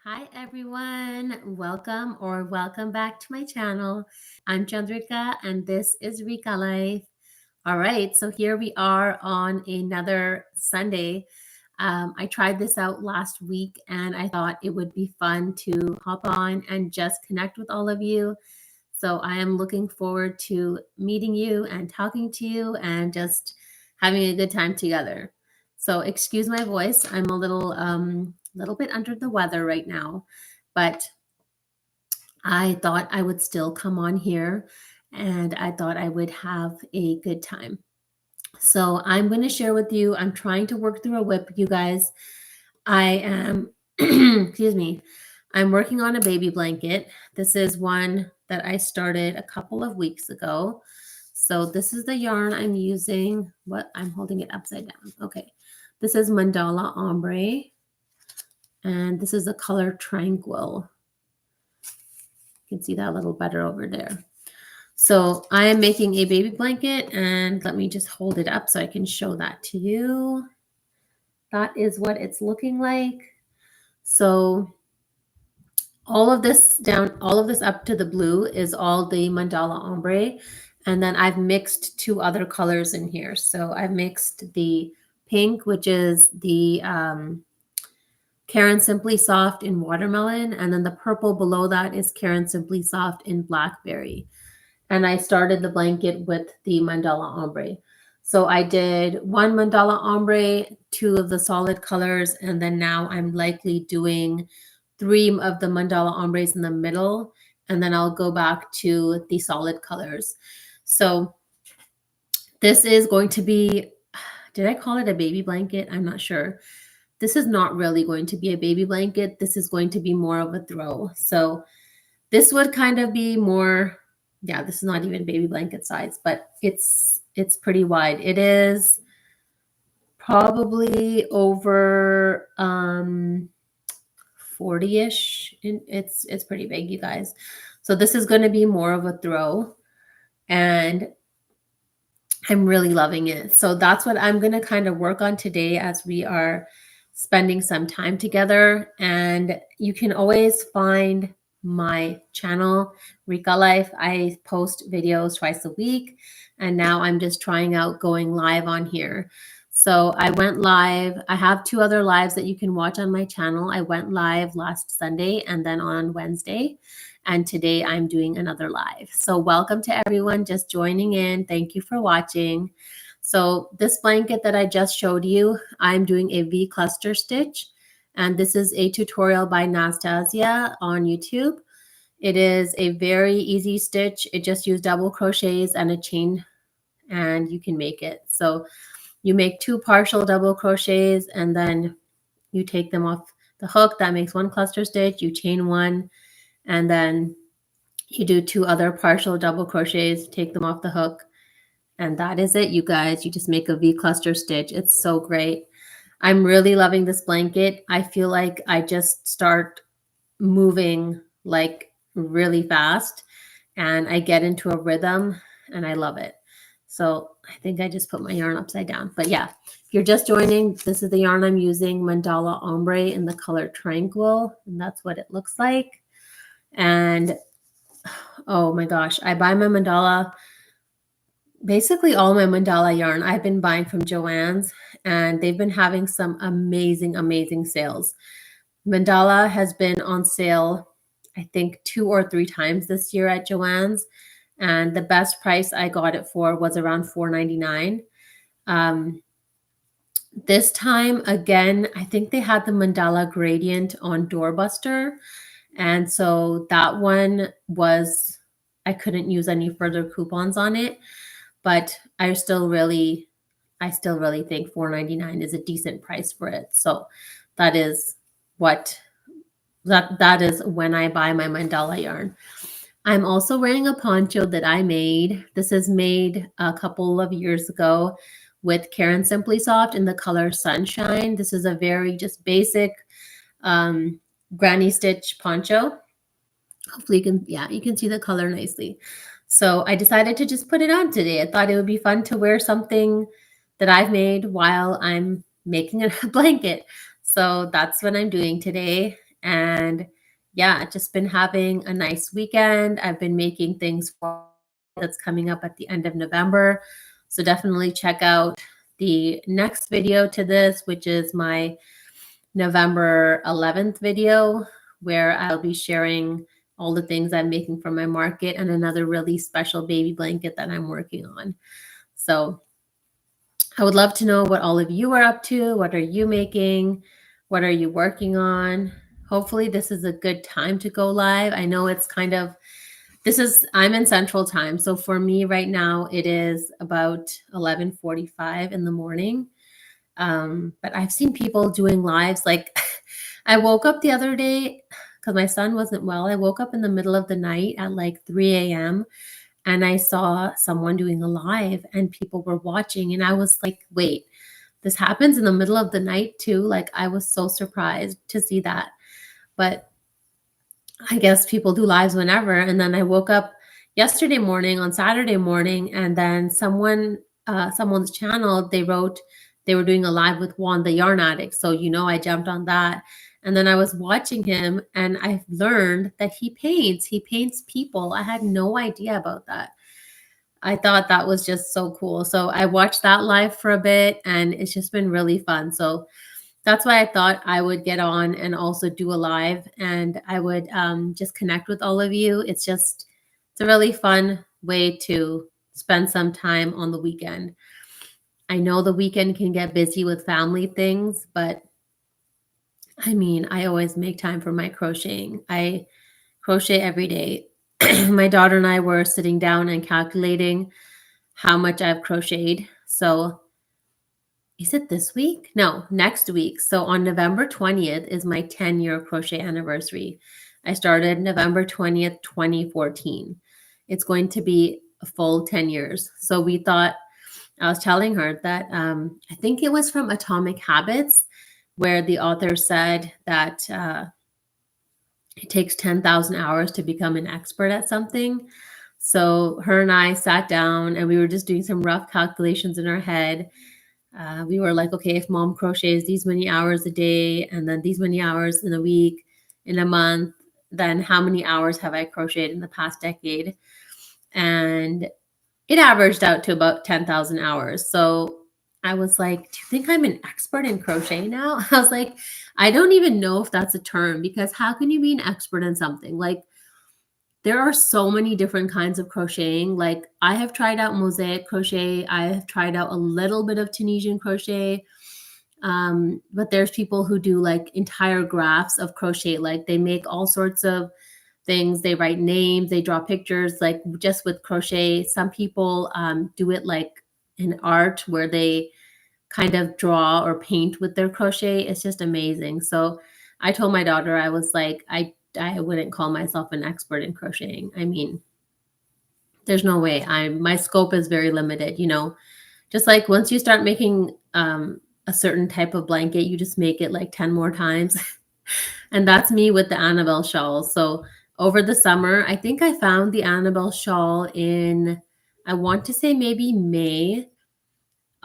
Hi everyone, welcome back to my channel. I'm Chandrika and this is Rika Life. All right, so here we are on another Sunday. I tried this out last week and I thought it would be fun to hop on and just connect with all of you. So I am looking forward to meeting you and talking to you and just having a good time together. So excuse my voice. I'm a little bit under the weather right now, but I thought I would still come on here and I thought I would have a good time. So I'm going to share with you. I'm trying to work through a whip, you guys. I am, excuse me, I'm working on a baby blanket. This is one that I started a couple of weeks ago. So this is the yarn I'm using. What? I'm holding it upside down. Okay. This is Mandala Ombre. And this is the color Tranquil. You can see that a little better over there. So I am making a baby blanket and let me just hold it up so I can show that to you. That is what it's looking like. So all of this up to the blue is all the Mandala Ombre. And then I've mixed two other colors in here. So I've mixed the pink, which is the Karen Simply Soft in Watermelon. And then the purple below that is Karen Simply Soft in Blackberry. And I started the blanket with the Mandala Ombre. So I did one Mandala Ombre, two of the solid colors, and then now I'm likely doing three of the Mandala Ombres in the middle, and then I'll go back to the solid colors. So this is going to be, did I call it a baby blanket? I'm not sure. This is not really going to be a baby blanket. This is going to be more of a throw. So this would kind of be more, yeah, this is not even baby blanket size, but it's pretty wide. It is probably over 40-ish. It's pretty big, you guys. So this is going to be more of a throw and I'm really loving it. So that's what I'm going to kind of work on today as we are spending some time together. And you can always find my channel, Rika Life. I post videos twice a week. And now I'm just trying out going live on here. So I went live. I have two other lives that you can watch on my channel. I went live last Sunday and then on Wednesday. And today I'm doing another live. So welcome to everyone just joining in. Thank you for watching. So this blanket that I just showed you, I'm doing a V cluster stitch. And this is a tutorial by Nastasia on YouTube. It is a very easy stitch. It just used double crochets and a chain and you can make it. So you make two partial double crochets and then you take them off the hook. That makes one cluster stitch. You chain one and then you do two other partial double crochets, take them off the hook. And that is it, you guys. You just make a V cluster stitch. It's so great. I'm really loving this blanket. I feel like I just start moving like really fast and I get into a rhythm and I love it. So I think I just put my yarn upside down. But yeah, if you're just joining, this is the yarn I'm using, Mandala Ombre in the color Tranquil. And that's what it looks like. And oh my gosh, I buy my mandala, basically all my mandala yarn I've been buying from Joann's, and they've been having some amazing, amazing sales. Mandala has been on sale, I think 2 or 3 times this year at Joann's, and the best price I got it for was around $4.99. This time, again, I think they had the mandala gradient on Doorbuster. And so that one was, I couldn't use any further coupons on it, but I still really think $4.99 is a decent price for it. So that is what, that is when I buy my mandala yarn. I'm also wearing a poncho that I made. This is made a couple of years ago with Karen Simply Soft in the color Sunshine. This is a very just basic granny stitch poncho. Hopefully you can see the color nicely. So I decided to just put it on today. I thought it would be fun to wear something that I've made while I'm making a blanket. So that's what I'm doing today. And yeah, just been having a nice weekend. I've been making things for that's coming up at the end of November. So definitely check out the next video to this, which is my November 11th video, where I'll be sharing all the things I'm making for my market and another really special baby blanket that I'm working on. So I would love to know what all of you are up to. What are you making? What are you working on? Hopefully this is a good time to go live. I know it's kind of, I'm in Central Time. So for me right now, it is about 11:45 in the morning. But I've seen people doing lives. Like I woke up the other day because my son wasn't well. I woke up in the middle of the night at like 3 a.m. and I saw someone doing a live and people were watching. And I was like, wait, this happens in the middle of the night too? Like I was so surprised to see that. But I guess people do lives whenever. And then I woke up yesterday morning on Saturday morning, and then someone's channel, they wrote they were doing a live with Juan the Yarn Addict. So, I jumped on that. And then I was watching him and I've learned that he paints. He paints people. I had no idea about that. I thought that was just so cool. So I watched that live for a bit and it's just been really fun. So that's why I thought I would get on and also do a live, and I would just connect with all of you. It's a really fun way to spend some time on the weekend. I know the weekend can get busy with family things, but I mean, I always make time for my crocheting. I crochet every day. My daughter and I were sitting down and calculating how much I've crocheted. So is it this week? No, next week. So on November 20th is my 10-year crochet anniversary. I started November 20th, 2014. It's going to be a full 10 years. So I was telling her that I think it was from Atomic Habits, where the author said that it takes 10,000 hours to become an expert at something. So her and I sat down and we were just doing some rough calculations in our head. We were like, okay, if mom crochets these many hours a day and then these many hours in a week, in a month, then how many hours have I crocheted in the past decade? And it averaged out to about 10,000 hours. So I was like, do you think I'm an expert in crochet now? I was like, I don't even know if that's a term, because how can you be an expert in something? Like, there are so many different kinds of crocheting. Like I have tried out mosaic crochet. I have tried out a little bit of Tunisian crochet. But there's people who do like entire graphs of crochet. Like they make all sorts of things. They write names, they draw pictures, like just with crochet. Some people do it like in art where they kind of draw or paint with their crochet. It's just amazing. So I told my daughter, I was like, I wouldn't call myself an expert in crocheting. I mean, there's no way. My scope is very limited, just like once you start making a certain type of blanket, you just make it like 10 more times. And that's me with the Annabelle shawls. So over the summer, I think I found the Annabelle shawl in, I want to say maybe May,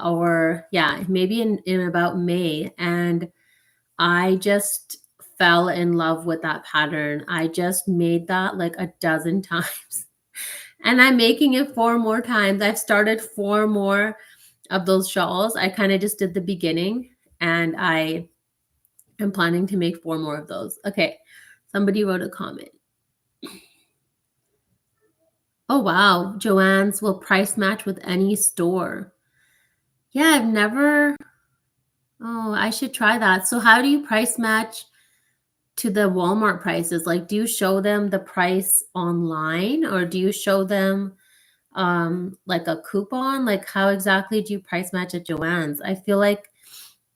or yeah, maybe in about May. And I just fell in love with that pattern. I just made that like a dozen times. And I'm making it 4 more times. I've started 4 more of those shawls. I kind of just did the beginning, and I am planning to make 4 more of those. Okay, somebody wrote a comment. Oh, wow. Joann's will price match with any store. Yeah, I've never. Oh, I should try that. So how do you price match to the Walmart prices? Like, do you show them the price online, or do you show them like a coupon? Like, how exactly do you price match at Joann's? I feel like,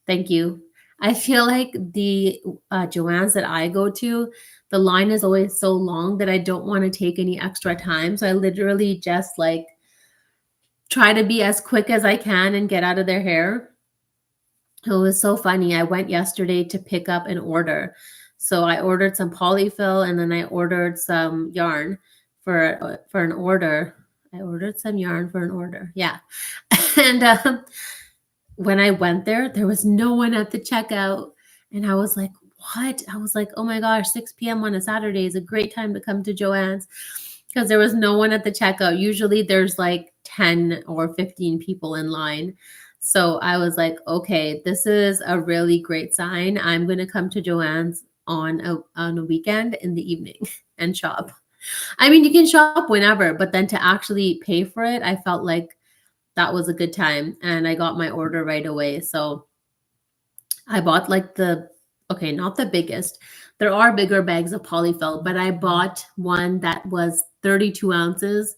thank you. I feel like the Joann's that I go to, the line is always so long that I don't want to take any extra time. So I literally just like try to be as quick as I can and get out of their hair. It was so funny. I went yesterday to pick up an order. So I ordered some polyfill, and then I ordered some yarn for an order. I ordered some yarn for an order. Yeah. And when I went there was no one at the checkout. And I was like, what? I was like, oh my gosh, 6 p.m. on a Saturday is a great time to come to Joann's because there was no one at the checkout. Usually there's like 10 or 15 people in line. So I was like, okay, this is a really great sign. I'm going to come to Joann's on a weekend in the evening and shop. I mean, you can shop whenever, but then to actually pay for it, I felt like that was a good time. And I got my order right away. So I bought like okay, not the biggest. There are bigger bags of polyfelt, but I bought one that was 32 ounces.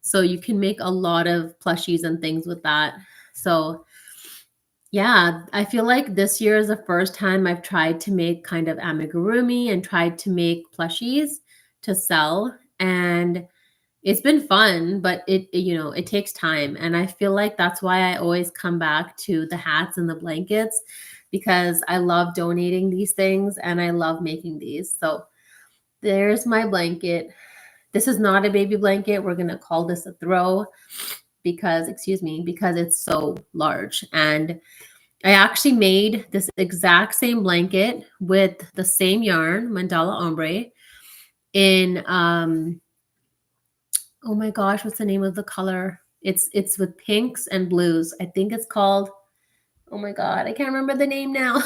So you can make a lot of plushies and things with that. So yeah, I feel like this year is the first time I've tried to make kind of amigurumi and tried to make plushies to sell. And it's been fun, but it takes time. And I feel like that's why I always come back to the hats and the blankets because I love donating these things and I love making these. So there's my blanket. This is not a baby blanket. We're going to call this a throw because it's so large. And I actually made this exact same blanket with the same yarn, mandala ombre, in oh my gosh, what's the name of the color? It's with pinks and blues. I think it's called, oh my God, I can't remember the name now.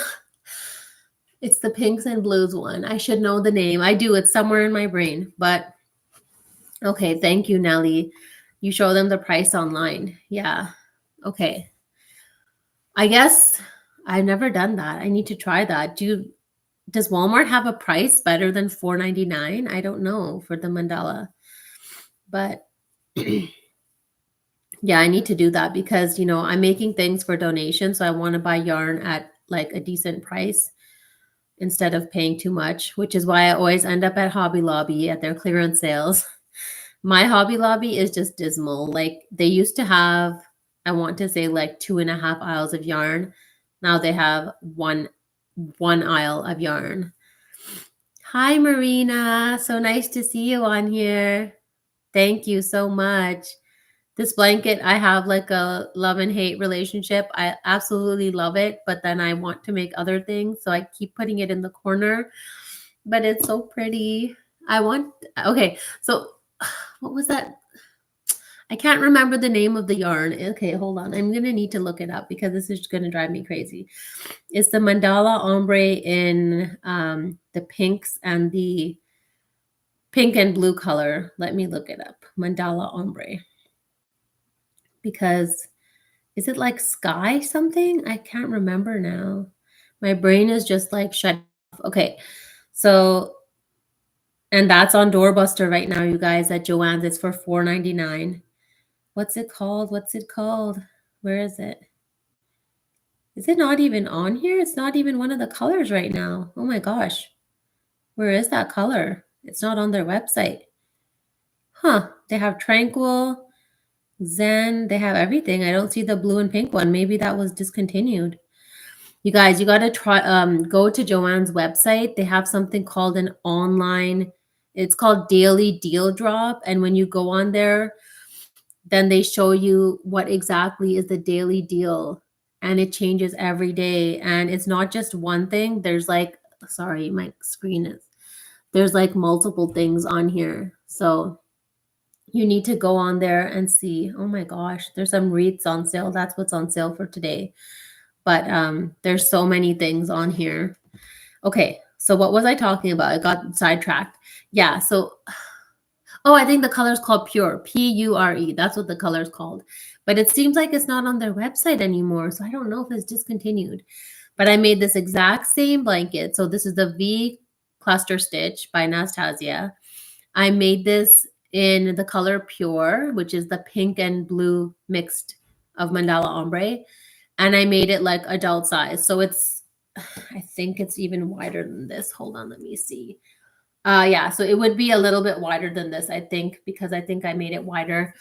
It's the pinks and blues one. I should know the name. I do. It's somewhere in my brain. But okay, thank you, Nelly. You show them the price online. Yeah. Okay. I guess I've never done that. I need to try that. Does Walmart have a price better than $4.99? I don't know for the mandala. But yeah, I need to do that because, I'm making things for donation. So I want to buy yarn at like a decent price instead of paying too much, which is why I always end up at Hobby Lobby at their clearance sales. My Hobby Lobby is just dismal. Like they used to have, I want to say like 2.5 aisles of yarn. Now they have one aisle of yarn. Hi, Marina. So nice to see you on here. Thank you so much. This blanket, I have like a love and hate relationship. I absolutely love it, but then I want to make other things. So I keep putting it in the corner, but it's so pretty. Okay, so what was that? I can't remember the name of the yarn. Okay, hold on. I'm going to need to look it up because this is going to drive me crazy. It's the mandala ombre in the pinks and the pink and blue color. Let me look it up. Mandala ombre. Because is it like sky something? I can't remember now. My brain is just like shut off. Okay. So, and that's on Doorbuster right now, you guys, at Joann's. It's for $4.99. What's it called? Where is it? Is it not even on here? It's not even one of the colors right now. Oh my gosh. Where is that color? It's not on their website. Huh. They have Tranquil, Zen. They have everything. I don't see the blue and pink one. Maybe that was discontinued. You guys, you got to try, go to Joann's website. They have something called an online, it's called Daily Deal Drop. And when you go on there, then they show you what exactly is the daily deal. And it changes every day. And it's not just one thing. There's like, sorry, my screen is, there's like multiple things on here. So you need to go on there and see. Oh my gosh, there's some wreaths on sale. That's what's on sale for today. But there's so many things on here. Okay, so what was I talking about? I got sidetracked. Yeah, so, oh, I think the color is called Pure, Pure. That's what the color is called. But it seems like it's not on their website anymore, so I don't know if it's discontinued. But I made this exact same blanket. So this is the V cluster stitch by Anastasia. I made this in the color Pure, which is the pink and blue mixed of mandala ombre. And I made it like adult size. So it's, I think it's even wider than this. Hold on, let me see. Yeah, so it would be a little bit wider than this, I think, because I think I made it wider.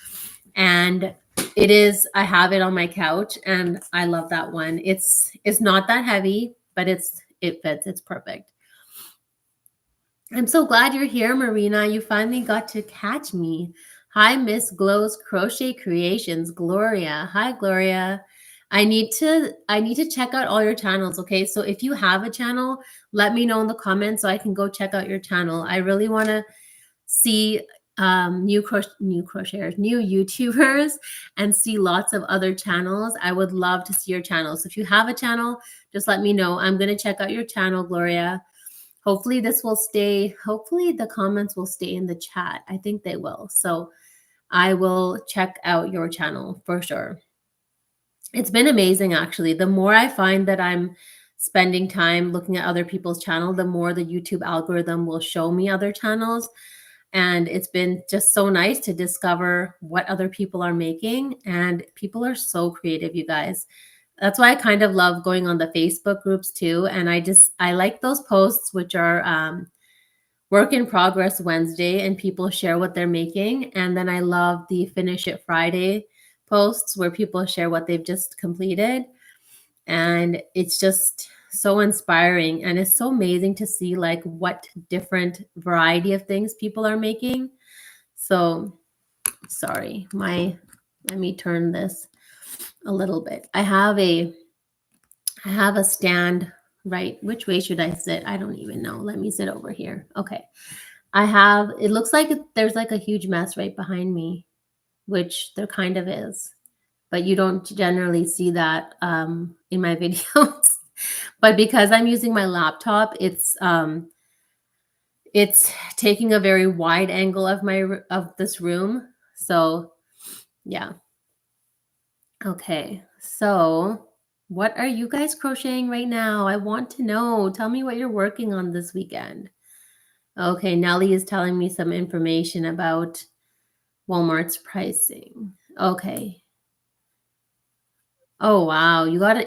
And it is, I have it on my couch and I love that one. It's not that heavy, but it fits. It's perfect. I'm so glad you're here, Marina. You finally got to catch me. Hi, Miss Glow's Crochet Creations, Gloria. Hi, Gloria. I need to check out all your channels, okay? So if you have a channel, let me know in the comments so I can go check out your channel. I really want to see new crocheters, new YouTubers, and see lots of other channels. I would love to see your channel. So if you have a channel, just let me know. I'm going to check out your channel, Gloria. Hopefully hopefully the comments will stay in the chat. I think they will. So I will check out your channel for sure. It's been amazing, actually. The more I find that I'm spending time looking at other people's channel, the more the YouTube algorithm will show me other channels. And it's been just so nice to discover what other people are making. And people are so creative, you guys. That's why I kind of love going on the Facebook groups too. And I like those posts, which are work in progress Wednesday, and people share what they're making. And then I love the Finish It Friday posts where people share what they've just completed. And it's just so inspiring, and it's so amazing to see like what different variety of things people are making. So sorry, let me turn this a little bit. I have a stand, right? Which way should I sit? I don't even know. Let me sit over here. Okay. It looks like there's like a huge mess right behind me, which there kind of is, but you don't generally see that in my videos. But because I'm using my laptop, it's taking a very wide angle of this room. So yeah. Okay. So what are you guys crocheting right now? I want to know. Tell me what you're working on this weekend. Okay, Nellie is telling me some information about Walmart's pricing. Okay. Oh wow, you got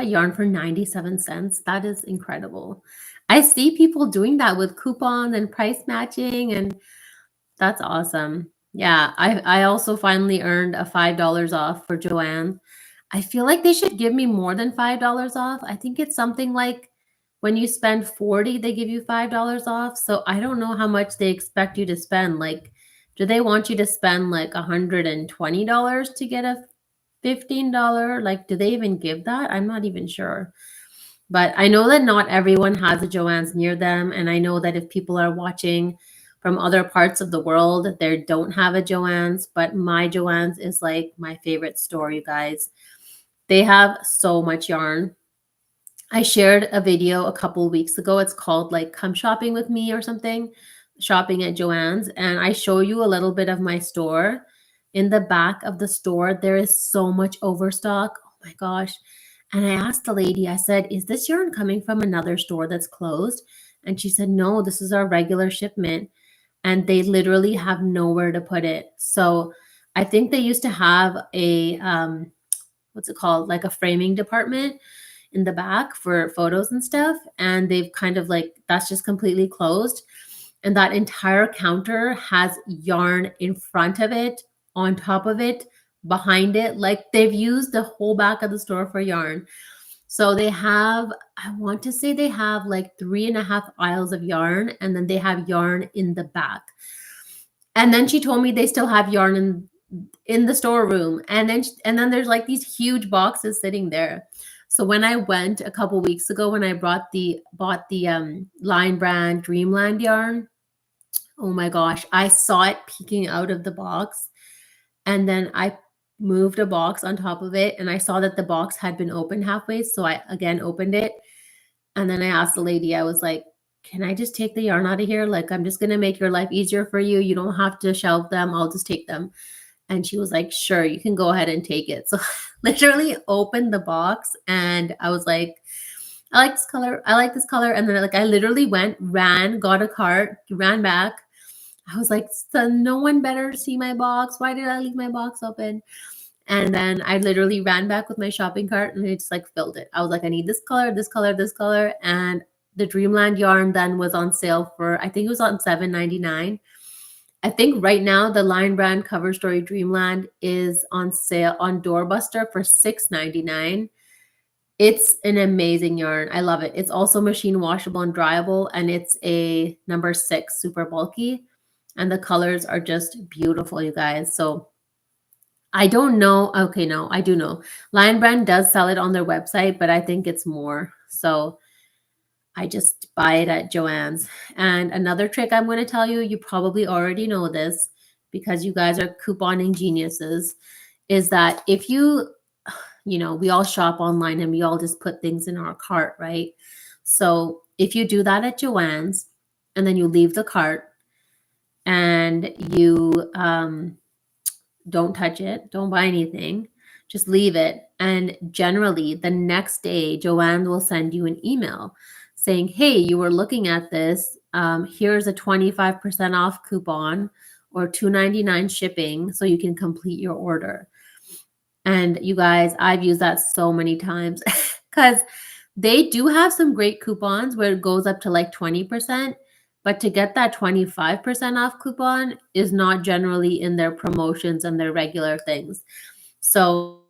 yarn for 97 cents. That is incredible. I see people doing that with coupons and price matching, and that's awesome. Yeah, I also finally earned a $5 off for Joanne. I feel like they should give me more than $5 off. I think it's something like when you spend 40, they give you $5 off. So I don't know how much they expect you to spend. Like, do they want you to spend like $120 to get a $15? Like, do they even give that? I'm not even sure. But I know that not everyone has a Joann's near them. And I know that if people are watching from other parts of the world, they don't have a Joann's. But my Joann's is like my favorite store, you guys. They have so much yarn. I shared a video a couple of weeks ago. It's called like Come Shopping with Me or something, shopping at Joann's. And I show you a little bit of my store. In the back of the store, there is so much overstock. Oh my gosh. And I asked the lady, I said, is this yarn coming from another store that's closed? And she said, no, this is our regular shipment. And they literally have nowhere to put it. So I think they used to have a, what's it called? Like a framing department in the back for photos and stuff. And they've kind of like, that's just completely closed. And that entire counter has yarn in front of it, on top of it, behind it. Like they've used the whole back of the store for yarn. So they have, I want to say they have like 3.5 aisles of yarn, and then they have yarn in the back. And then she told me they still have yarn in the storeroom. And then there's like these huge boxes sitting there. So when I went a couple weeks ago, when I bought the Line Brand Dreamland yarn, oh my gosh, I saw it peeking out of the box. And then I moved a box on top of it, and I saw that the box had been opened halfway. So I again opened it. And then I asked the lady, I was like, can I just take the yarn out of here? Like, I'm just going to make your life easier for you. You don't have to shelve them. I'll just take them. And she was like, sure, you can go ahead and take it. So literally opened the box, and I was like, I like this color. I like this color. And then like I literally ran, got a cart, ran back. I was like, so no one better see my box. Why did I leave my box open? And then I literally ran back with my shopping cart, and I just like filled it. I was like, I need this color, this color, this color. And the Dreamland yarn then was on sale for, I think it was on $7.99. I think right now the Line Brand Cover Story Dreamland is on sale on Doorbuster for $6.99. It's an amazing yarn. I love it. It's also machine washable and dryable, and it's a number 6 super bulky, and the colors are just beautiful, you guys. So I don't know. Okay, no, I do know. Lion Brand does sell it on their website, but I think it's more. So I just buy it at Joann's. And another trick I'm going to tell you, you probably already know this because you guys are couponing geniuses, is that if we all shop online and we all just put things in our cart, right? So if you do that at Joann's and then you leave the cart and you don't touch it, don't buy anything, just leave it. And generally, the next day, Joanne will send you an email saying, hey, you were looking at this. Here's a 25% off coupon or $2.99 shipping so you can complete your order. And you guys, I've used that so many times because they do have some great coupons where it goes up to like 20%. But to get that 25% off coupon is not generally in their promotions and their regular things. So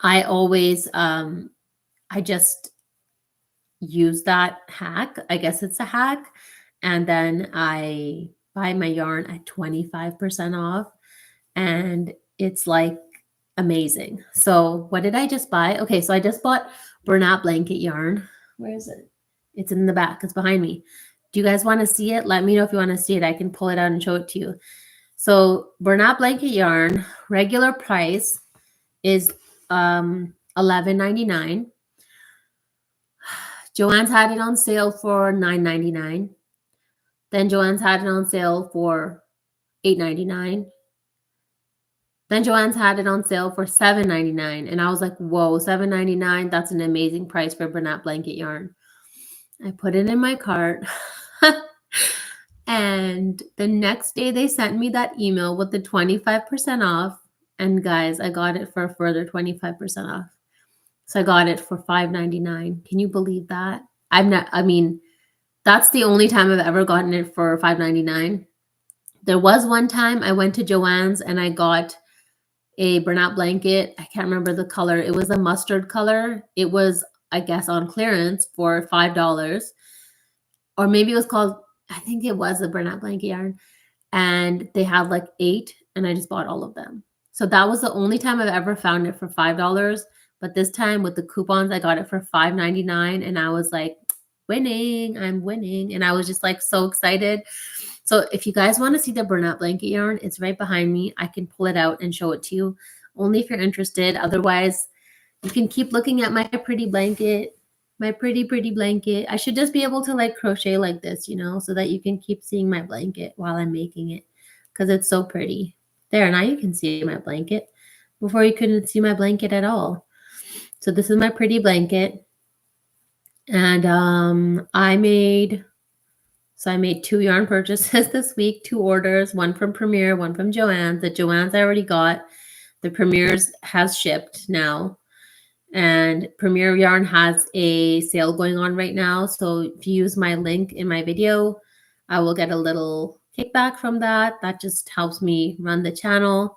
I always, I just use that hack. I guess it's a hack. And then I buy my yarn at 25% off. And it's like amazing. So what did I just buy? Okay, so I just bought burlap blanket yarn. Where is it? It's in the back. It's behind me. Do you guys want to see it? Let me know if you want to see it. I can pull it out and show it to you. So burlap blanket yarn, regular price is $11.99. Joann's had it on sale for $9.99. Then Joann's had it on sale for $8.99. Then Joann's had it on sale for $7.99. And I was like, whoa, $7.99. That's an amazing price for burlap blanket yarn. I put it in my cart. And the next day they sent me that email with the 25% off. And guys, I got it for a further 25% off. So I got it for $5.99. Can you believe that? That's the only time I've ever gotten it for $5.99. There was one time I went to Joann's and I got a burlap blanket. I can't remember the color. It was a mustard color. It was, I guess, on clearance for $5. Or maybe it was called, I think it was a burlap blanket yarn. And they had like 8 and I just bought all of them. So that was the only time I've ever found it for $5. But this time with the coupons, I got it for $5.99 and I was like, winning, I'm winning. And I was just like so excited. So if you guys want to see the burlap blanket yarn, it's right behind me. I can pull it out and show it to you only if you're interested. Otherwise, you can keep looking at my pretty blanket, my pretty blanket. I should just be able to like crochet like this, so that you can keep seeing my blanket while I'm making it because it's so pretty. There, now you can see my blanket. Before you couldn't see my blanket at all. So this is my pretty blanket. And I made 2 yarn purchases this week, 2 orders, one from Premier, one from Joann's. The Joann's I already got. The Premier's has shipped now. And Premier Yarn has a sale going on right now. So if you use my link in my video, I will get a little kickback from that. That just helps me run the channel.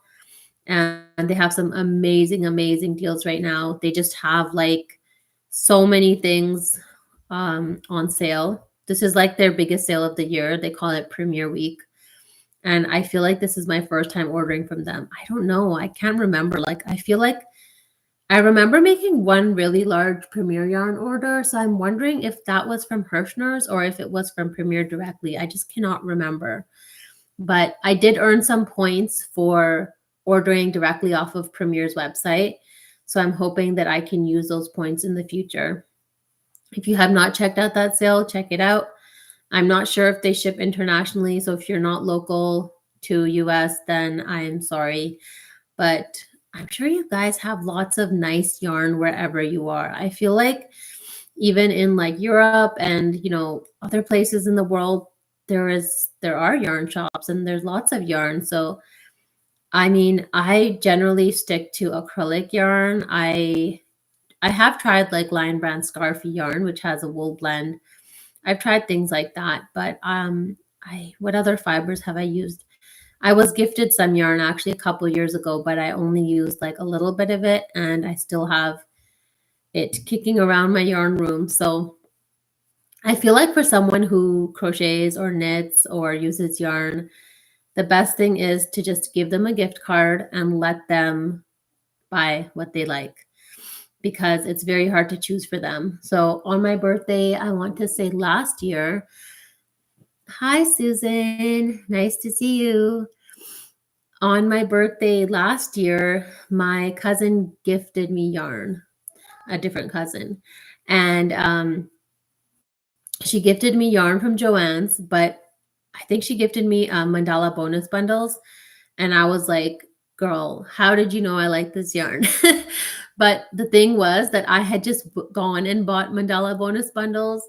And they have some amazing, amazing deals right now. They just have like so many things on sale. This is like their biggest sale of the year. They call it Premier Week. And I feel like this is my first time ordering from them. I don't know. I can't remember. Like, I feel like I remember making one really large Premier yarn order. So I'm wondering if that was from Hirschner's or if it was from Premier directly. I just cannot remember. But I did earn some points for ordering directly off of Premier's website. So I'm hoping that I can use those points in the future. If you have not checked out that sale, check it out. I'm not sure if they ship internationally. So if you're not local to US, then I'm sorry. But I'm sure you guys have lots of nice yarn wherever you are. I feel like even in like Europe and, other places in the world, there are yarn shops and there's lots of yarn. So, I generally stick to acrylic yarn. I have tried like Lion Brand Scarfy yarn, which has a wool blend. I've tried things like that, but what other fibers have I used? I was gifted some yarn actually a couple years ago, but I only used like a little bit of it and I still have it kicking around my yarn room. So I feel like for someone who crochets or knits or uses yarn, the best thing is to just give them a gift card and let them buy what they like, because it's very hard to choose for them. So on my birthday, I want to say last year, hi Susan, nice to see you. On my birthday last year, my cousin gifted me yarn, a different cousin. And she gifted me yarn from Joann's, but I think she gifted me mandala bonus bundles. And I was like, girl, how did you know I like this yarn? But the thing was that I had just gone and bought mandala bonus bundles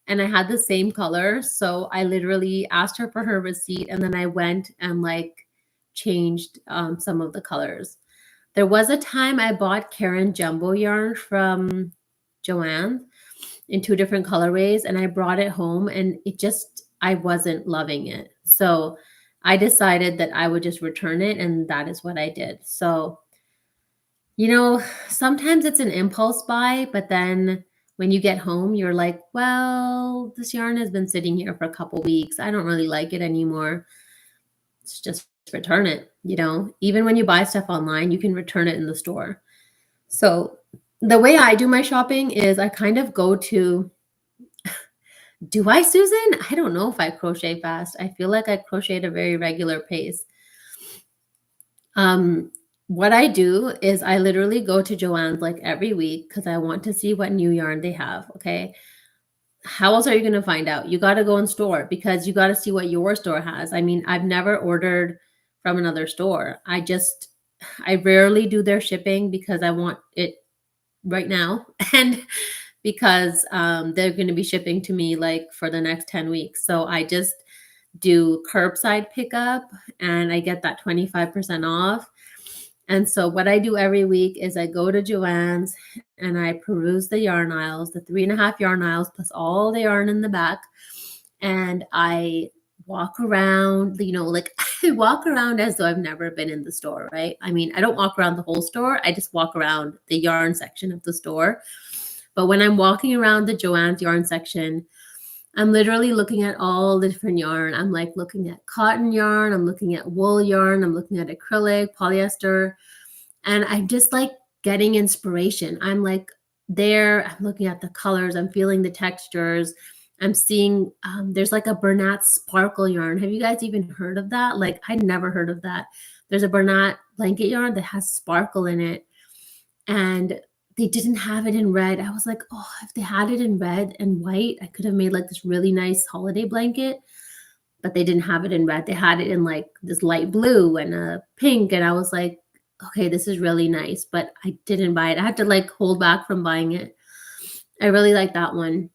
and I had the same color. So I literally asked her for her receipt and then I went and like changed some of the colors. There was a time I bought Karen Jumbo yarn from Joanne in 2 different colorways and I brought it home and I wasn't loving it. So I decided that I would just return it and that is what I did. So, sometimes it's an impulse buy, but then when you get home, you're like, well, this yarn has been sitting here for a couple weeks. I don't really like it anymore. Let's just return it. Even when you buy stuff online, you can return it in the store. So the way I do my shopping is I kind of go to, do I, Susan? I don't know if I crochet fast. I feel like I crochet at a very regular pace. What I do is I literally go to Joann's like every week because I want to see what new yarn they have. Okay. How else are you going to find out? You got to go in store because you got to see what your store has. I mean, I've never ordered from another store. I rarely do their shipping because I want it right now. And because they're going to be shipping to me like for the next 10 weeks. So I just do curbside pickup and I get that 25% off. And so what I do every week is I go to Joann's and I peruse the yarn aisles, the 3.5 yarn aisles, plus all the yarn in the back. And I walk around, like I walk around as though I've never been in the store, right? I mean, I don't walk around the whole store. I just walk around the yarn section of the store. But when I'm walking around the Joann's yarn section, I'm literally looking at all the different yarn. I'm like looking at cotton yarn. I'm looking at wool yarn. I'm looking at acrylic, polyester. And I'm just like getting inspiration. I'm like there. I'm looking at the colors. I'm feeling the textures. I'm seeing there's like a Bernat sparkle yarn. Have you guys even heard of that? Like I'd never heard of that. There's a Bernat blanket yarn that has sparkle in it. And they didn't have it in red. I was like, oh, if they had it in red and white, I could have made like this really nice holiday blanket, but they didn't have it in red. They had it in like this light blue and a pink. And I was like, okay, this is really nice, but I didn't buy it. I had to like hold back from buying it. I really like that one.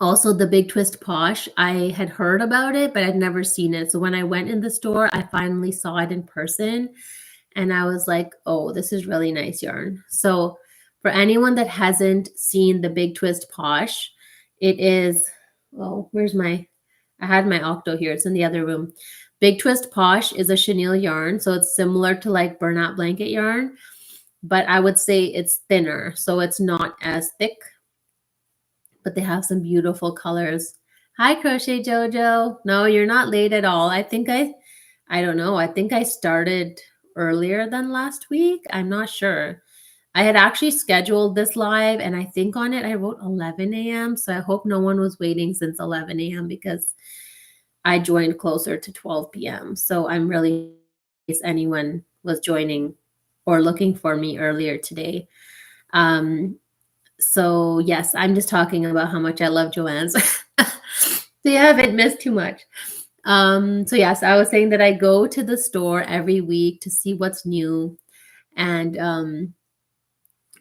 Also, the Big Twist Posh, I had heard about it, but I'd never seen it. So when I went in the store, I finally saw it in person and I was like, oh, this is really nice yarn. So for anyone that hasn't seen the Big Twist Posh, it is, I had my Octo here. It's in the other room. Big Twist Posh is a chenille yarn. So it's similar to like Bernat blanket yarn, but I would say it's thinner. So it's not as thick, but they have some beautiful colors. Hi, Crochet Jojo. No, you're not late at all. I don't know. I think I started earlier than last week. I'm not sure. I had actually scheduled this live and I think on it I wrote 11 a.m. So I hope no one was waiting since 11 a.m. because I joined closer to 12 p.m. So I'm really curious anyone was joining or looking for me earlier today. So yes, I'm just talking about how much I love Joann's. So you haven't missed too much. So yes, I was saying that I go to the store every week to see what's new.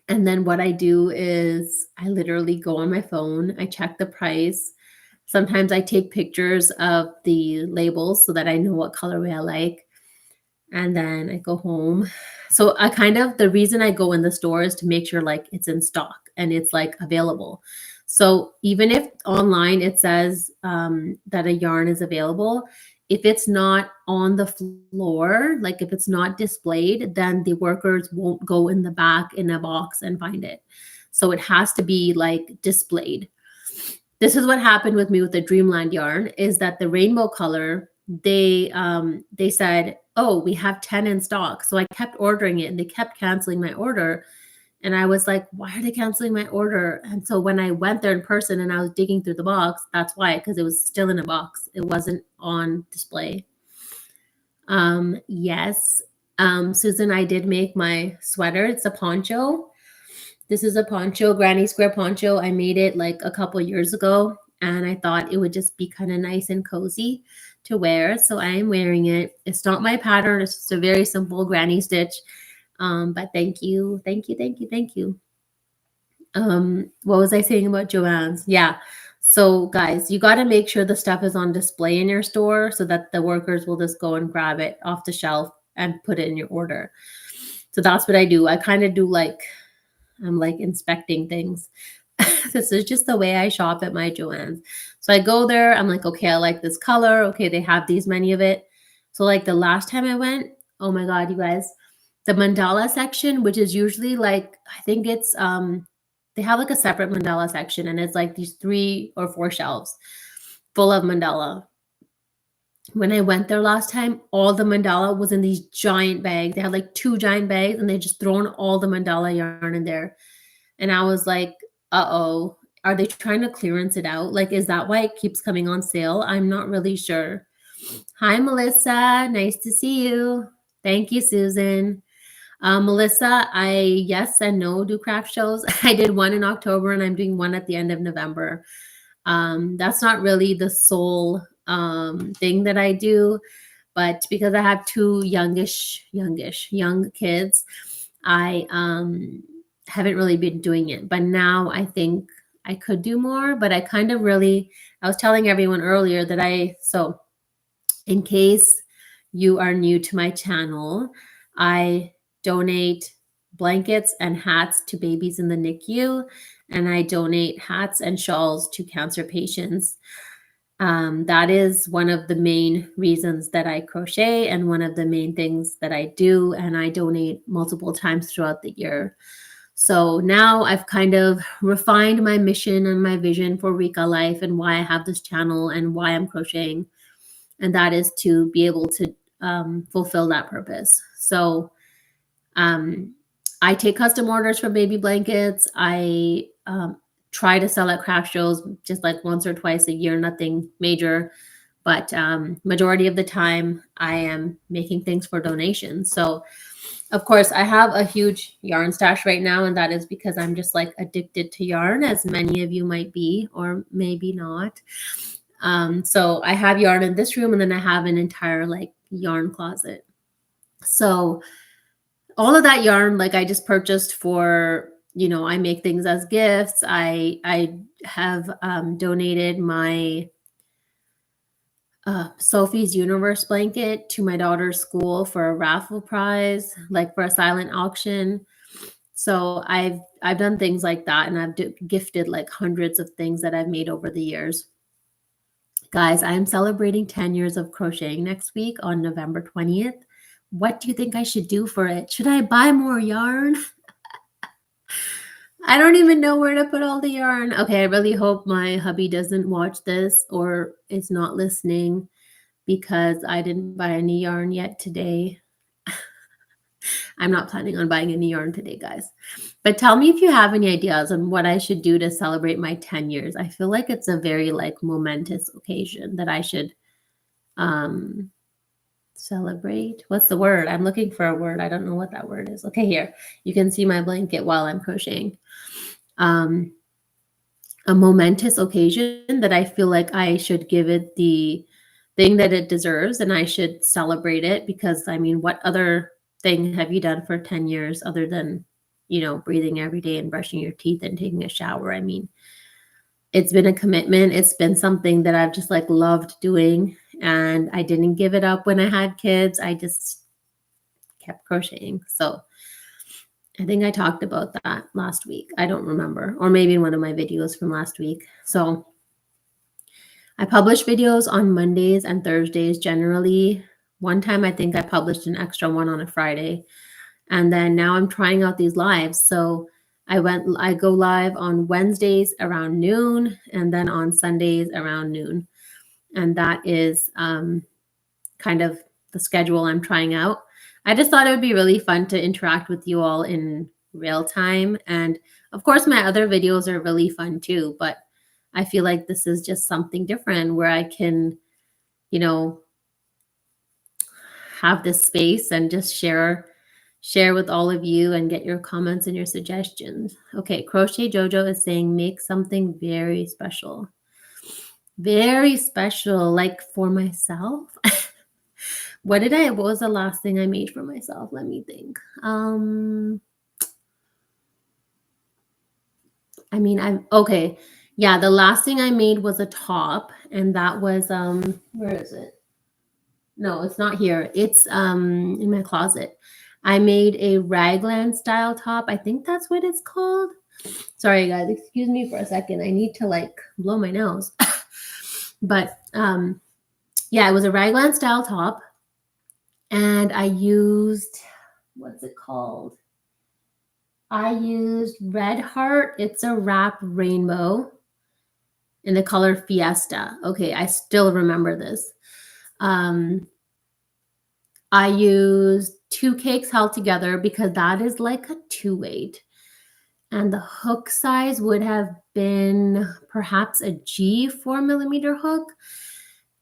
And then what I do is I literally go on my phone, I check the price. Sometimes I take pictures of the labels so that I know what colorway I like. And then I go home. So the reason I go in the store is to make sure like it's in stock and it's like available. So even if online it says that a yarn is available, if it's not on the floor, like if it's not displayed, then the workers won't go in the back in a box and find it. So it has to be like displayed. This is what happened with me with the Dreamland yarn is that the rainbow color they said, oh, we have 10 in stock. So I kept ordering it and they kept canceling my order. And I was like, why are they canceling my order? And so when I went there in person and I was digging through the box, that's why, because it was still in a box. It wasn't on display. Yes. Susan, I did make my sweater. It's a poncho. This is a poncho, granny square poncho. I made it like a couple years ago and I thought it would just be kind of nice and cozy to wear. So I am wearing it. It's not my pattern. It's just a very simple granny stitch. But thank you. Thank you. Thank you. Thank you. What was I saying about Joann's? Yeah. So guys, you got to make sure the stuff is on display in your store so that the workers will just go and grab it off the shelf and put it in your order. So that's what I do. I kind of do like, I'm like inspecting things. This is just the way I shop at my Joann's. So I go there, I'm like, okay, I like this color. Okay, they have these many of it. So like the last time I went, oh my God, you guys, the mandala section, which is usually like, I think it's, they have like a separate mandala section and it's like these 3 or 4 shelves full of mandala. When I went there last time, all the mandala was in these giant bags. They had like 2 giant bags and they just thrown all the mandala yarn in there. And I was like, uh-oh, are they trying to clearance it out? Like, is that why it keeps coming on sale? I'm not really sure. Hi, Melissa. Nice to see you. Thank you, Susan. Melissa, I yes and no do craft shows. I did one in October and I'm doing one at the end of November. That's not really the sole thing that I do, but because I have 2 young kids, I haven't really been doing it. But now I think I could do more, but I kind of really, I was telling everyone earlier that so in case you are new to my channel, I donate blankets and hats to babies in the NICU, and I donate hats and shawls to cancer patients. That is one of the main reasons that I crochet and one of the main things that I do, and I donate multiple times throughout the year. So now I've kind of refined my mission and my vision for Rika Life and why I have this channel and why I'm crocheting, and that is to be able to fulfill that purpose. So I take custom orders for baby blankets. I try to sell at craft shows just like once or twice a year, nothing major. But majority of the time, I am making things for donations. So, of course, I have a huge yarn stash right now, and that is because I'm just like addicted to yarn, as many of you might be, or maybe not. So I have yarn in this room, and then I have an entire like yarn closet. So all of that yarn, like I just purchased for, I make things as gifts. I have donated my Sophie's Universe blanket to my daughter's school for a raffle prize, like for a silent auction. So I've done things like that, and I've gifted like hundreds of things that I've made over the years. Guys, I am celebrating 10 years of crocheting next week on November 20th. What do you think I should do for it? Should I buy more yarn? I don't even know where to put all the yarn. Okay, I really hope my hubby doesn't watch this or is not listening, because I didn't buy any yarn yet today. I'm not planning on buying any yarn today, guys. But tell me if you have any ideas on what I should do to celebrate my 10 years. I feel like it's a very like momentous occasion that I should celebrate. What's the word? I'm looking for a word. I don't know what that word is. Okay, here. You can see my blanket while I'm crocheting. A momentous occasion that I feel like I should give it the thing that it deserves, and I should celebrate it, because I mean, what other thing have you done for 10 years other than, breathing every day and brushing your teeth and taking a shower? I mean, it's been a commitment. It's been something that I've just like loved doing, and I didn't give it up when I had kids. I just kept crocheting. So I think I talked about that last week. I don't remember, or maybe in one of my videos from last week. So I publish videos on Mondays and Thursdays generally. One time I think I published an extra one on a Friday. And then now I'm trying out these lives. So I go live on Wednesdays around noon, and then on Sundays around noon. And that is kind of the schedule I'm trying out. I just thought it would be really fun to interact with you all in real time. And of course, my other videos are really fun too, but I feel like this is just something different where I can, you know, have this space and just share with all of you and get your comments and your suggestions. Okay, Crochet Jojo is saying make something very special. Very special, like for myself. What was the last thing I made for myself? Let me think. Okay. Yeah, the last thing I made was a top, and that was where is it? No, it's not here. It's in my closet. I made a raglan style top. I think that's what it's called. Sorry guys, excuse me for a second. I need to like blow my nose. But yeah, it was a raglan style top. And I used, what's it called? I used Red Heart. It's a wrap rainbow in the color Fiesta. Okay, I still remember this. I used 2 cakes held together because that is like a 2/8. And the hook size would have been perhaps a G 4mm hook.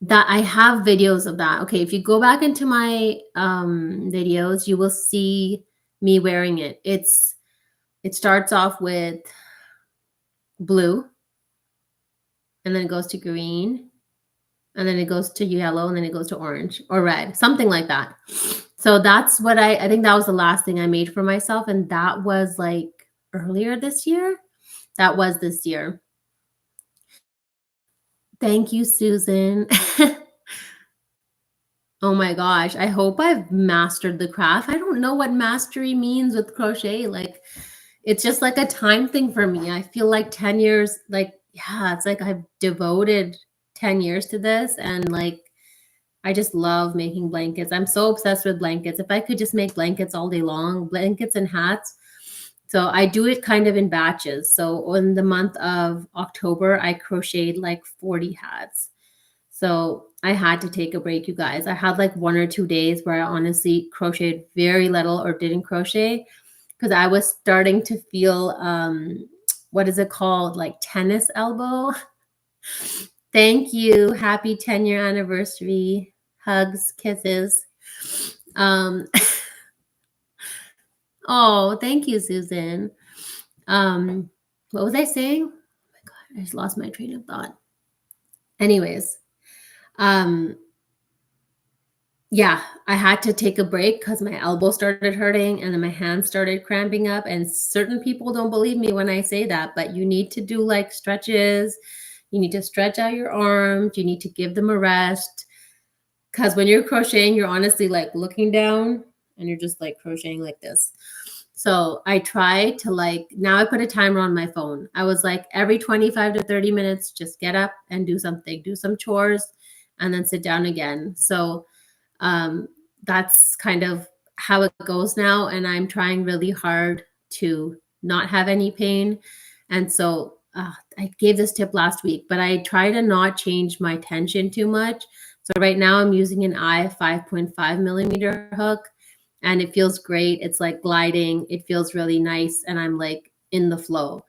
That I have videos of that. Okay, if you go back into my videos, you will see me wearing it. It starts off with blue, and then it goes to green, and then it goes to yellow, and then it goes to orange or red, something like that. So that's what I think that was the last thing I made for myself, and that was like earlier this year. That was this year. Thank you, Susan. Oh my gosh, I hope I've mastered the craft. I don't know what mastery means with crochet. Like, it's just like a time thing for me. I feel like 10 years, like, yeah, it's like I've devoted 10 years to this. And like, I just love making blankets. I'm so obsessed with blankets. If I could just make blankets all day long, blankets and hats. So I do it kind of in batches. So in the month of October, I crocheted like 40 hats. So I had to take a break, you guys. I had like 1 or 2 days where I honestly crocheted very little or didn't crochet because I was starting to feel, what is it called? Like tennis elbow. Thank you. Happy 10-year anniversary. Hugs, kisses. Oh, thank you, Susan. What was I saying? Oh my God, I just lost my train of thought. Anyways, yeah, I had to take a break because my elbow started hurting and then my hands started cramping up. And certain people don't believe me when I say that, but you need to do like stretches. You need to stretch out your arms. You need to give them a rest. Because when you're crocheting, you're honestly like looking down and you're just like crocheting like this. So I try to like, now I put a timer on my phone. I was like, every 25 to 30 minutes, just get up and do something, do some chores, and then sit down again. So that's kind of how it goes now. And I'm trying really hard to not have any pain. And so I gave this tip last week, but I try to not change my tension too much. So right now I'm using an I 5.5mm hook and it feels great. It's like gliding. It feels really nice. And I'm like in the flow.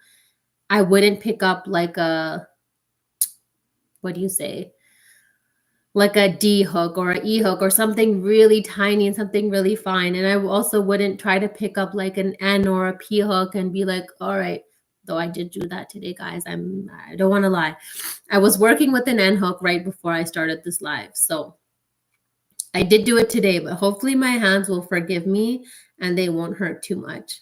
I wouldn't pick up like a, what do you say? Like a D hook or an E hook or something really tiny and something really fine. And I also wouldn't try to pick up like an N or a P hook and be like, all right, though I did do that today, guys. I don't want to lie. I was working with an N hook right before I started this live. So I did do it today, but hopefully my hands will forgive me and they won't hurt too much.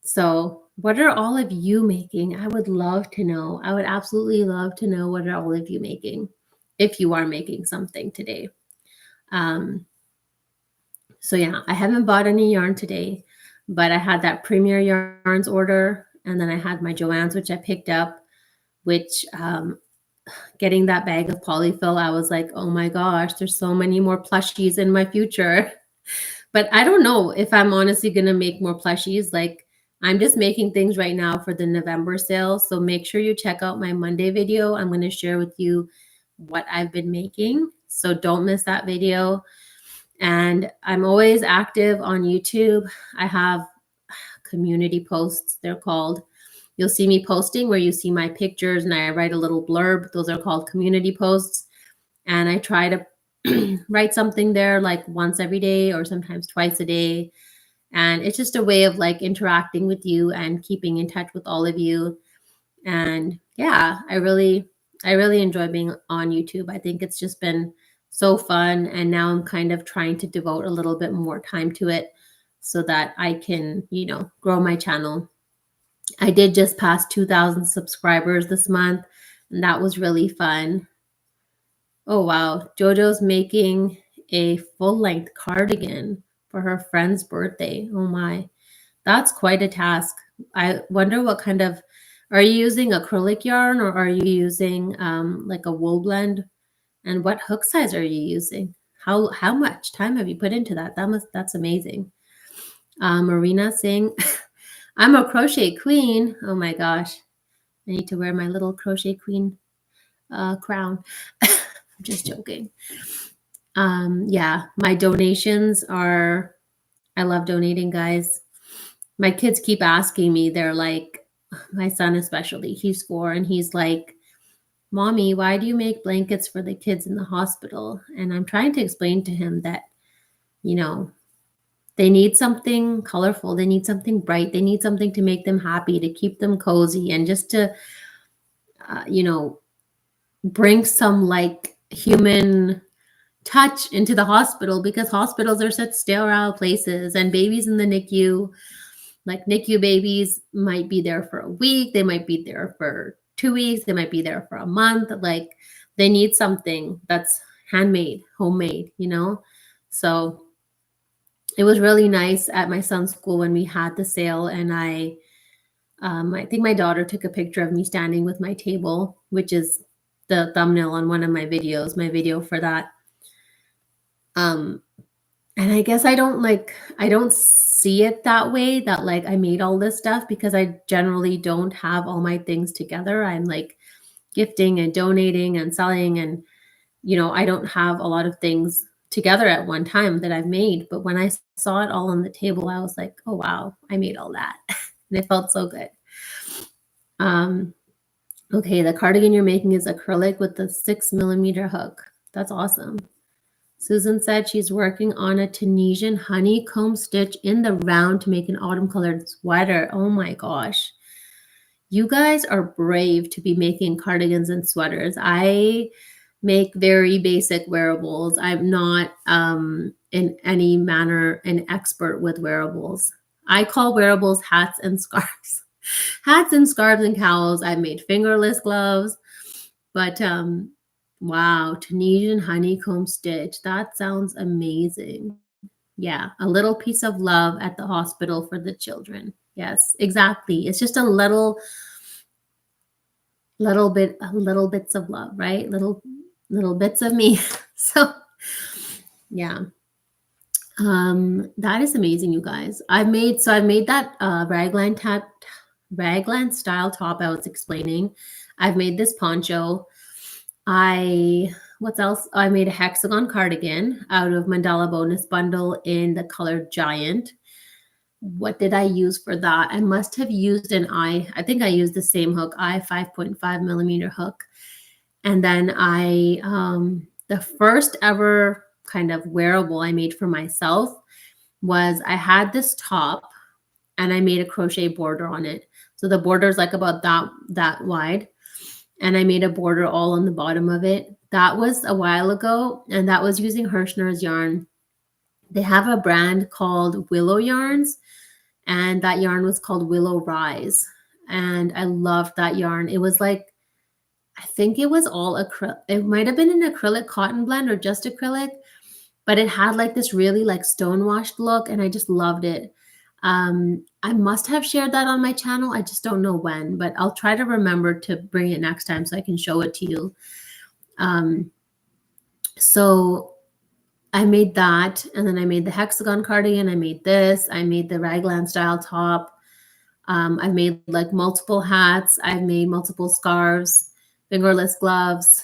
So what are all of you making? I would love to know. I would absolutely love to know what are all of you making if you are making something today. So yeah, I haven't bought any yarn today, but I had that Premier Yarns order. And then I had my Joann's, which I picked up, which getting that bag of polyfill, I was like, oh my gosh, there's so many more plushies in my future. But I don't know if I'm honestly going to make more plushies. Like I'm just making things right now for the November sale. So make sure you check out my Monday video. I'm going to share with you what I've been making. So don't miss that video. And I'm always active on YouTube. I have community posts, they're called. You'll see me posting where you see my pictures and I write a little blurb. Those are called community posts. And I try to write something there like once every day or sometimes twice a day. And it's just a way of like interacting with you and keeping in touch with all of you. And yeah, I really enjoy being on YouTube. I think it's just been so fun. And now I'm kind of trying to devote a little bit more time to it so that I can, grow my channel. I did just pass 2,000 subscribers this month, and that was really fun. Oh, wow. JoJo's making a full-length cardigan for her friend's birthday. Oh, my. That's quite a task. I wonder what kind of, are you using acrylic yarn or are you using like a wool blend? And what hook size are you using? How much time have you put into that? That's amazing. Marina saying, I'm a crochet queen. Oh my gosh. I need to wear my little crochet queen crown. I'm just joking. Yeah, my donations are, I love donating, guys. My kids keep asking me, they're like, my son especially, he's 4, and he's like, Mommy, why do you make blankets for the kids in the hospital? And I'm trying to explain to him that, they need something colorful. They need something bright. They need something to make them happy, to keep them cozy, and just to, bring some like human touch into the hospital, because hospitals are such sterile places, and babies in the NICU, like NICU babies, might be there for a week. They might be there for 2 weeks. They might be there for a month. Like they need something that's handmade, homemade, So it was really nice at my son's school when we had the sale, and I think my daughter took a picture of me standing with my table, which is the thumbnail on one of my videos, my video for that. And I guess I don't see it that way, that like I made all this stuff, because I generally don't have all my things together. I'm like gifting and donating and selling, and I don't have a lot of things together at one time that I've made. But when I saw it all on the table, I was like, oh wow, I made all that. And it felt so good. Okay, the cardigan you're making is acrylic with the 6mm hook. That's awesome. Susan said she's working on a Tunisian honeycomb stitch in the round to make an autumn colored sweater. Oh my gosh. You guys are brave to be making cardigans and sweaters. I make very basic wearables. I'm not in any manner an expert with wearables. I call wearables hats and scarves. Hats and scarves and cowls. I've made fingerless gloves, but wow, Tunisian honeycomb stitch. That sounds amazing. Yeah, a little piece of love at the hospital for the children. Yes, exactly. It's just a little bits of love, right? Little bits of me. So yeah. That is amazing, you guys. I've made that raglan style top I was explaining. I've made this poncho. What else? I made a hexagon cardigan out of Mandala Bonus Bundle in the color Giant. What did I use for that? I must have used I think I used the same hook, 5.5mm hook. And then the first ever kind of wearable I made for myself was I had this top and I made a crochet border on it. So the border is like about that wide. And I made a border all on the bottom of it. That was a while ago, and that was using Hirschner's yarn. They have a brand called Willow Yarns, and that yarn was called Willow Rise. And I loved that yarn. It was like, I think it was all acrylic. It might have been an acrylic cotton blend or just acrylic, but it had like this really like stonewashed look, and I just loved it. I must have shared that on my channel. I just don't know when, but I'll try to remember to bring it next time so I can show it to you. So I made that, and then I made the hexagon cardigan. I made this. I made the raglan style top. I've made like multiple hats. I've made multiple scarves, fingerless gloves.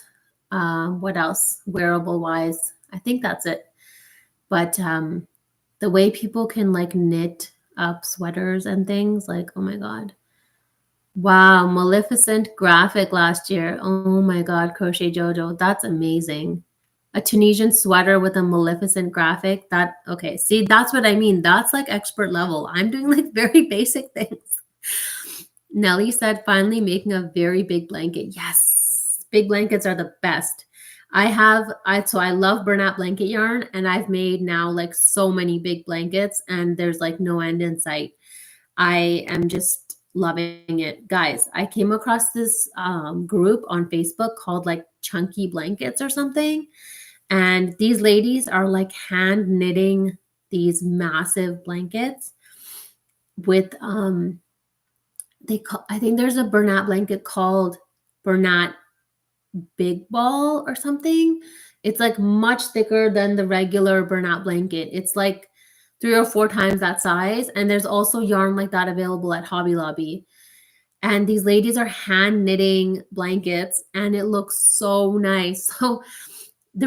What else? Wearable wise, I think that's it. But the way people can like knit up sweaters and things, like, oh my God. Wow, Maleficent graphic last year. Oh my God, Crochet Jojo, that's amazing. A Tunisian sweater with a Maleficent graphic. That, okay, see, that's what I mean. That's like expert level. I'm doing like very basic things. Nellie said, finally making a very big blanket. Yes, big blankets are the best. So I love burlap blanket yarn, and I've made now like so many big blankets, and there's like no end in sight. I am just loving it. Guys, I came across this group on Facebook called like Chunky Blankets or something. And these ladies are like hand knitting these massive blankets with I think there's a Bernat blanket called Bernat Big Ball or something. It's like much thicker than the regular Bernat blanket. It's like 3 or 4 times that size. And there's also yarn like that available at Hobby Lobby. And these ladies are hand knitting blankets, and it looks so nice. So I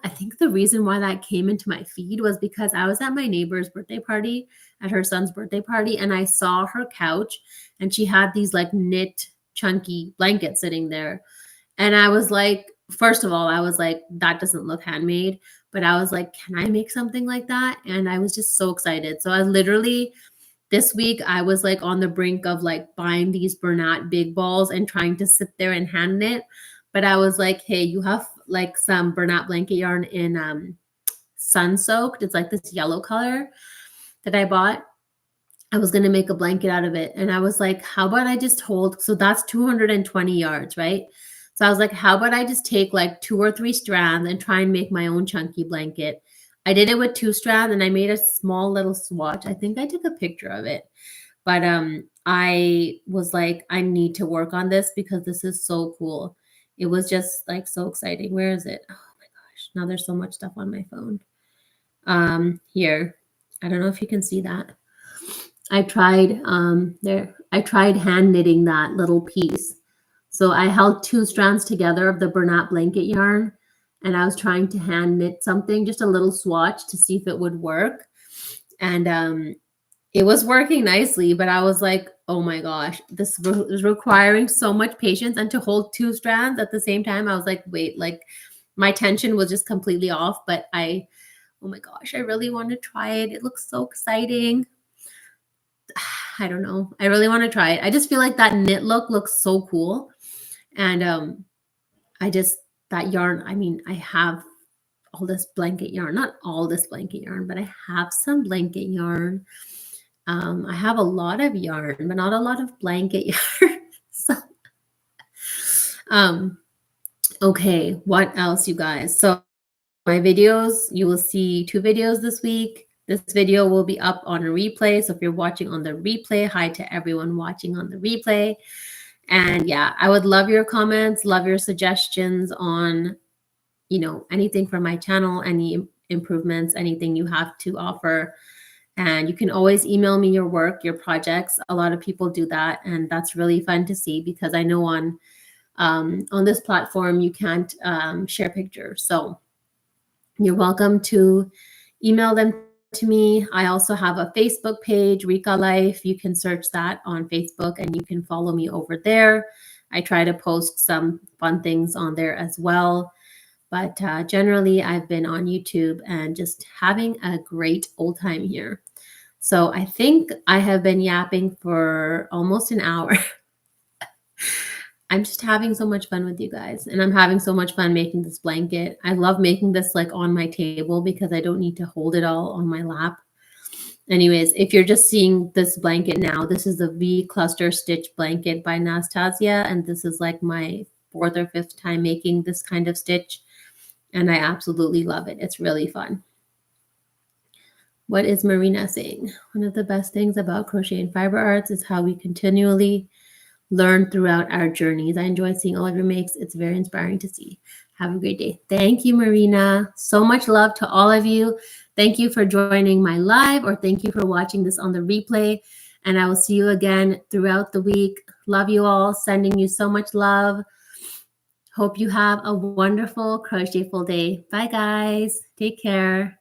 think the reason why that came into my feed was because I was at my neighbor's birthday party, at her son's birthday party, and I saw her couch, and she had these like knit chunky blankets sitting there. And I was like, first of all, I was like, that doesn't look handmade. But I was like, can I make something like that? And I was just so excited. So I literally, this week, I was like on the brink of like buying these Bernat big balls and trying to sit there and hand knit. But I was like, hey, you have like some Bernat blanket yarn in sun soaked. It's like this yellow color that I bought. I was going to make a blanket out of it. And I was like, how about I just hold? So that's 220 yards, right? So I was like, how about I just take like 2 or 3 strands and try and make my own chunky blanket? I did it with 2 strands, and I made a small little swatch. I think I took a picture of it. But I was like, I need to work on this because this is so cool. It was just like so exciting. Where is it? Oh my gosh. Now there's so much stuff on my phone. Here. I don't know if you can see that. I tried hand knitting that little piece. So I held 2 strands together of the Bernat blanket yarn, and I was trying to hand knit something, just a little swatch to see if it would work. And it was working nicely, but I was like, oh my gosh, this is requiring so much patience. And to hold 2 strands at the same time, I was like, wait, like my tension was just completely off. But oh my gosh, I really want to try it. It looks so exciting. I don't know. I really want to try it. I just feel like that knit look looks so cool. And that yarn, I mean, I have all this blanket yarn, not all this blanket yarn, but I have some blanket yarn. I have a lot of yarn, but not a lot of blanket yarn. So, okay, what else, you guys? So my videos, you will see 2 videos this week. This video will be up on a replay. So if you're watching on the replay, hi to everyone watching on the replay. And yeah, I would love your comments, love your suggestions on, anything from my channel, any improvements, anything you have to offer. And you can always email me your work, your projects. A lot of people do that, and that's really fun to see because I know on this platform you can't share pictures. So you're welcome to email them to me. I also have a Facebook page, Rika Life. You can search that on Facebook, and you can follow me over there. I try to post some fun things on there as well. But generally, I've been on YouTube and just having a great old time here. So I think I have been yapping for almost an hour. I'm just having so much fun with you guys, and I'm having so much fun making this blanket. I love making this like on my table because I don't need to hold it all on my lap. Anyways, if you're just seeing this blanket now, this is the V Cluster Stitch Blanket by Nastasia, and this is like my 4th or 5th time making this kind of stitch, and I absolutely love it. It's really fun. What is Marina saying? One of the best things about Crochet and Fiber Arts is how we continually learn throughout our journeys. I enjoy seeing all of your makes. It's very inspiring to see. Have a great day. Thank you, Marina. So much love to all of you. Thank you for joining my live, or thank you for watching this on the replay. And I will see you again throughout the week. Love you all. Sending you so much love. Hope you have a wonderful crochetful day. Bye, guys. Take care.